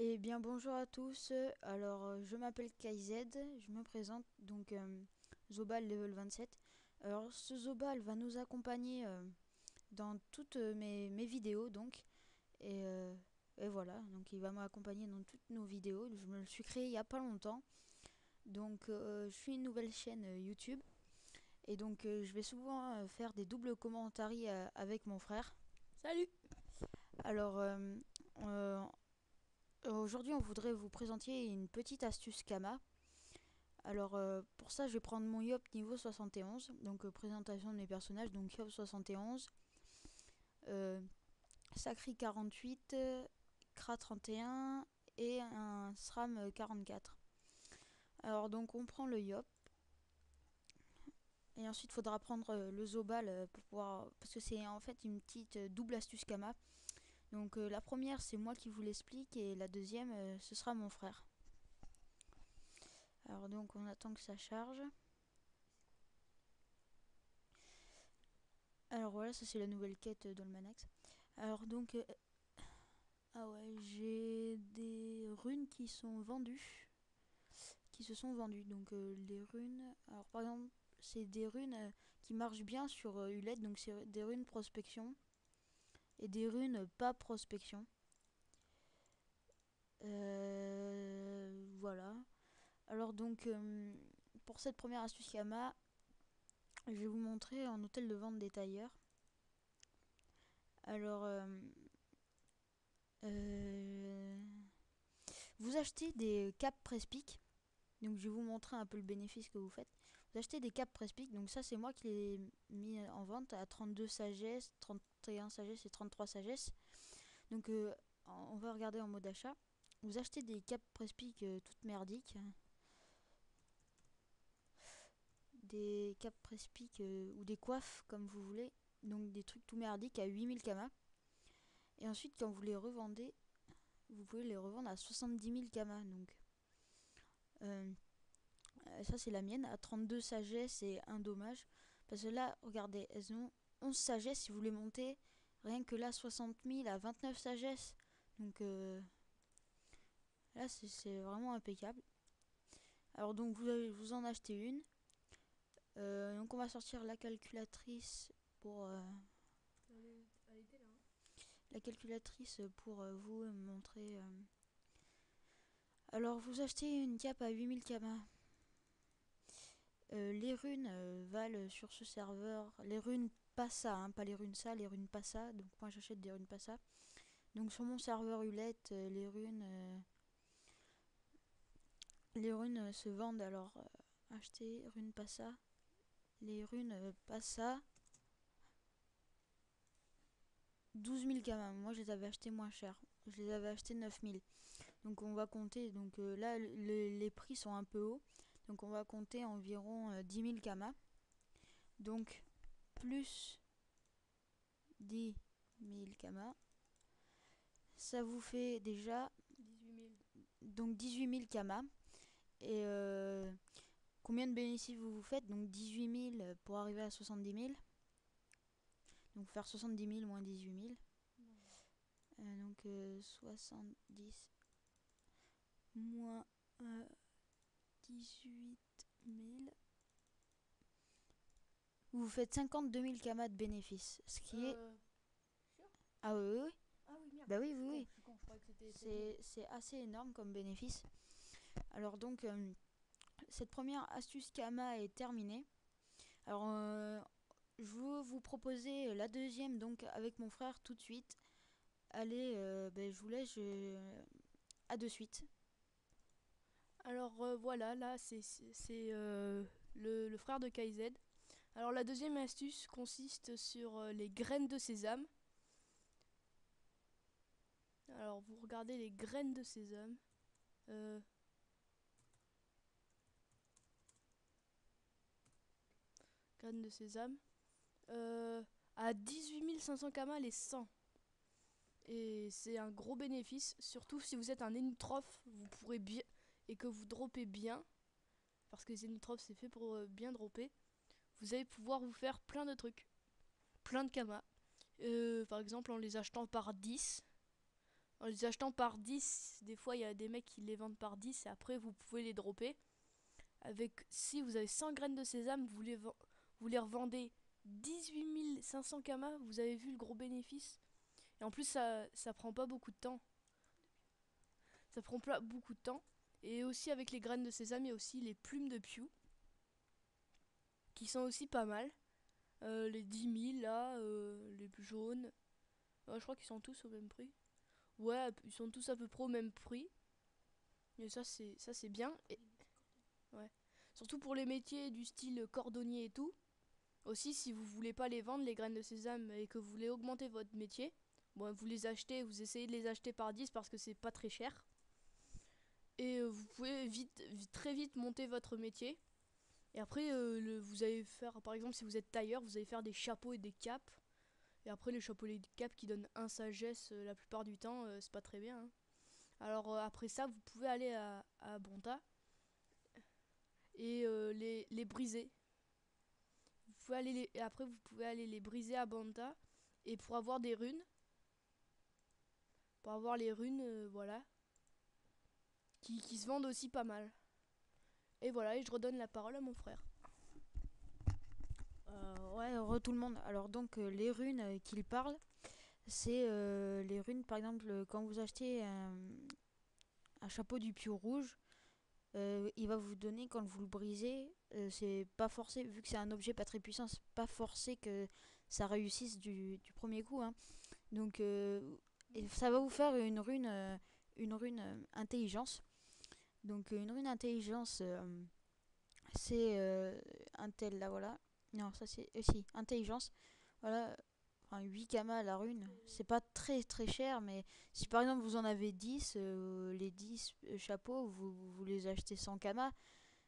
Eh bien bonjour à tous, je m'appelle KZ, je me présente donc Zobal level 27. Alors ce Zobal va nous accompagner dans toutes mes vidéos donc et, euh, et voilà, donc il va m'accompagner dans toutes nos vidéos. Je me le suis créé il y a pas longtemps, donc je suis une nouvelle chaîne YouTube et donc je vais souvent faire des doubles commentaires avec mon frère. Salut. Alors euh, aujourd'hui on voudrait vous présenter une petite astuce Kama. Pour ça, je vais prendre mon Yop niveau 71. Donc, présentation de mes personnages. Donc, Yop 71, euh, Sacri 48, Kra 31 et un SRAM 44. Alors, donc, on prend le Yop. Et ensuite, il faudra prendre le Zobal pour pouvoir. Parce que c'est en fait une petite double astuce Kama. Donc, la première, c'est moi qui vous l'explique. Et la deuxième, ce sera mon frère. Alors, donc, on attend que ça charge. Alors, voilà, ça c'est la nouvelle quête d'Olmanax. Alors, donc, ah ouais, j'ai des runes qui sont vendues, qui se sont vendues. Donc les runes, alors par exemple, c'est des runes qui marchent bien sur Uled, donc c'est des runes prospection et des runes pas prospection. Voilà. Alors donc pour cette première astuce Yama, je vais vous montrer un hôtel de vente détailleur. Alors euh, vous achetez des capes Prespic. Donc je vais vous montrer un peu le bénéfice que vous faites. Vous achetez des capes Prespic, donc ça c'est moi qui les ai mis en vente à 32 sagesse, 31 sagesse et 33 sagesse. Donc on va regarder en mode achat. Vous achetez des capes Prespic toutes merdiques. Des capes Prespic ou des coiffes comme vous voulez. Donc des trucs tout merdiques à 8000 kamas. Et ensuite quand vous les revendez, vous pouvez les revendre à 70 000 kamas. Donc euh, ça c'est la mienne, à 32 sagesse et un dommage. Parce que là, regardez, elles ont 11 sagesse si vous les montez. Rien que là, 60 000 à 29 sagesse. Donc là, c'est vraiment impeccable. Alors donc vous en achetez une. Donc on va sortir la calculatrice pour Elle était là. vous montrer. Alors vous achetez une cape à 8000 kamas. Les runes valent sur ce serveur. Les runes Passa, hein, pas les runes ça, les runes Passa. Donc moi j'achète des runes Passa. Donc sur mon serveur Hulette, les runes se vendent. Alors acheter runes Passa. Les runes Passa 12 000 kamas. Moi je les avais achetés moins cher. Je les avais achetés 9 000. Donc on va compter. Donc là les prix sont un peu hauts. Donc on va compter environ 10 000 kamas. Donc plus 10 000 kamas. Ça vous fait déjà 18 000. donc 18 000 kamas. Et combien de bénéfices vous faites? Donc 18 000 pour arriver à 70 000. Donc faire 70 000 moins 18 000. Donc 70 moins 18 000. Vous faites 52 000 kamas de bénéfices. Ce qui est... Sûr. Ah oui, oui, oui. Ah oui, merde. Bah oui, oui, oui. Je suis con, je croyais que c'était 7 000. C'est assez énorme comme bénéfice. Alors donc, cette première astuce Kama est terminée. Alors, je veux vous proposer la deuxième, donc avec mon frère tout de suite. Allez, je vous laisse. À de suite. Alors voilà, là c'est le frère de KZ. Alors la deuxième astuce consiste sur les graines de sésame. Alors vous regardez les graines de sésame. Euh, Graines de sésame. Euh, à 18 500 kamas les 100. Et c'est un gros bénéfice, surtout si vous êtes un énitrophe, vous pourrez bien et que vous droppez bien, parce que les énitrophes c'est fait pour bien dropper. Vous allez pouvoir vous faire plein de trucs, plein de kamas. Par exemple en les achetant par 10, En les achetant par 10, des fois il y a des mecs qui les vendent par 10 et après vous pouvez les dropper. Avec, si vous avez 100 graines de sésame, vous les revendez 18 500 kamas, vous avez vu le gros bénéfice. Et en plus ça prend pas beaucoup de temps. Ça prend pas beaucoup de temps. Et aussi avec les graines de sésame, il y a aussi les plumes de Pew qui sont aussi pas mal. Les 10 000 là, les plus jaunes. Je crois qu'ils sont tous au même prix. Ouais, ils sont tous à peu près au même prix. Et ça c'est bien. Et, ouais. Surtout pour les métiers du style cordonnier et tout. Aussi, si vous voulez pas les vendre, les graines de sésame, et que vous voulez augmenter votre métier, bon, vous les achetez, vous essayez de les acheter par 10 parce que c'est pas très cher. Et vous pouvez très vite monter votre métier. Et après, vous allez faire, par exemple, si vous êtes tailleur, vous allez faire des chapeaux et des capes. Et après, les chapeaux et les capes qui donnent un sagesse la plupart du temps, c'est pas très bien, hein. Alors après ça, vous pouvez aller à Bonta et les briser. Et après, vous pouvez aller les briser à Bonta. Et pour avoir des runes, pour avoir les runes, voilà, qui se vendent aussi pas mal. Et voilà, et je redonne la parole à mon frère. Ouais, tout le monde. Alors donc les runes qu'il parle, c'est les runes par exemple quand vous achetez un chapeau du pieu rouge, il va vous donner quand vous le brisez, c'est pas forcé, vu que c'est un objet pas très puissant, c'est pas forcé que ça réussisse du premier coup, hein. Donc et ça va vous faire une rune intelligence. Donc une rune intelligence, c'est un tel là, voilà. Non, ça c'est si intelligence. Voilà, enfin 8 kamas à la rune. C'est pas très très cher, mais si par exemple vous en avez 10, les 10 chapeaux, vous les achetez 100 kamas.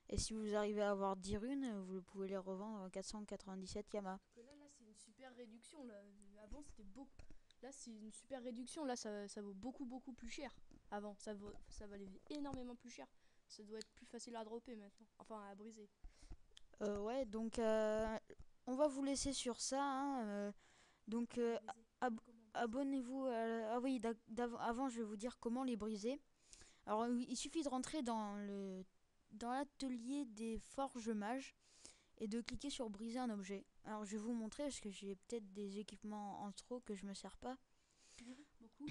Et si vous arrivez à avoir 10 runes, vous pouvez les revendre à 497 kamas. Parce que là c'est une super réduction. Là. Avant, c'était beaucoup. Là, c'est une super réduction. Là, ça vaut beaucoup plus cher. Avant, ça valait énormément plus cher. Ça doit être plus facile à dropper maintenant. Enfin, à briser. Ouais, donc on va vous laisser sur ça, hein, donc ab- abonnez-vous. Ah oui, avant je vais vous dire comment les briser. Alors il suffit de rentrer dans l'atelier des forges mages et de cliquer sur briser un objet. Alors je vais vous montrer parce que j'ai peut-être des équipements en trop que je me sers pas. Beaucoup.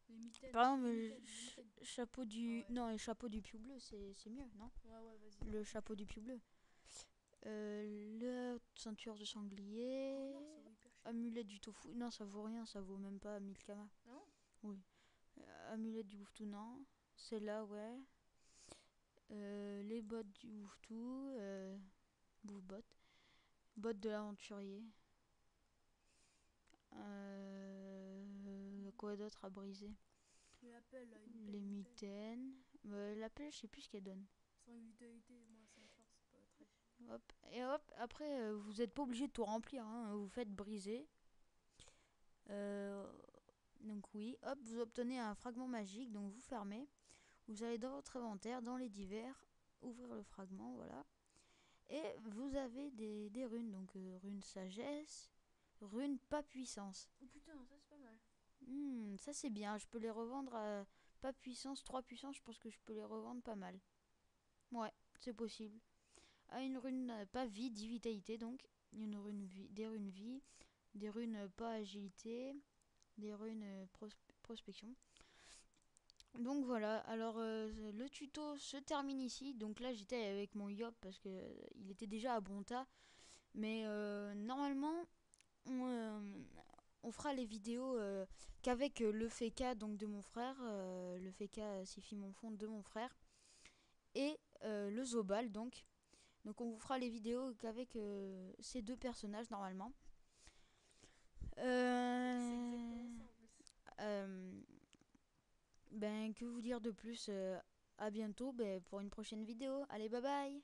Les mitaines. Par exemple, Les mitaines. chapeau Ah du ouais. non, le chapeau du piou bleu, c'est mieux, non? Ouais, vas-y. Le chapeau du piou bleu. La ceinture de sanglier. Oh non, ça vaut hyper cher. Amulette du tofu. Non, ça vaut rien, ça vaut même pas 1000 kamas. Non. Oui. Amulette du bouffetou, non. Celle-là, ouais. Les bottes du bouffetou. Bouffe-bottes. Bottes de l'aventurier. Quoi d'autre à briser? L'appel, là, une Les belle mitaine. mitaines. La pelle, je sais plus ce qu'elle donne. 5 vitalité, moins 5 force, c'est pas très cher. Hop. Et hop, après, vous n'êtes pas obligé de tout remplir, hein. Vous faites briser. Euh, donc oui, hop, vous obtenez un fragment magique, donc vous fermez. Vous allez dans votre inventaire, dans les divers, ouvrir le fragment, voilà. Et vous avez des runes, donc rune sagesse, rune pas puissance. Oh putain, ça c'est pas mal. Ça c'est bien, je peux les revendre à pas puissance, 3 puissance, je pense que je peux les revendre pas mal. Ouais, c'est possible. À une rune pas vie, 10 vitalité donc. Une rune vie, des runes vie, des runes pas agilité, des runes prospection. Donc voilà, alors le tuto se termine ici. Donc là j'étais avec mon Yop parce que il était déjà à Bonta. Mais normalement on fera les vidéos qu'avec le FK donc de mon frère, le FK Sifi mon fond de mon frère et le Zobal donc. Donc on vous fera les vidéos qu'avec ces deux personnages normalement. C'est exactement ça en plus. Euh, Ben, que vous dire de plus? À bientôt pour une prochaine vidéo. Allez, bye bye!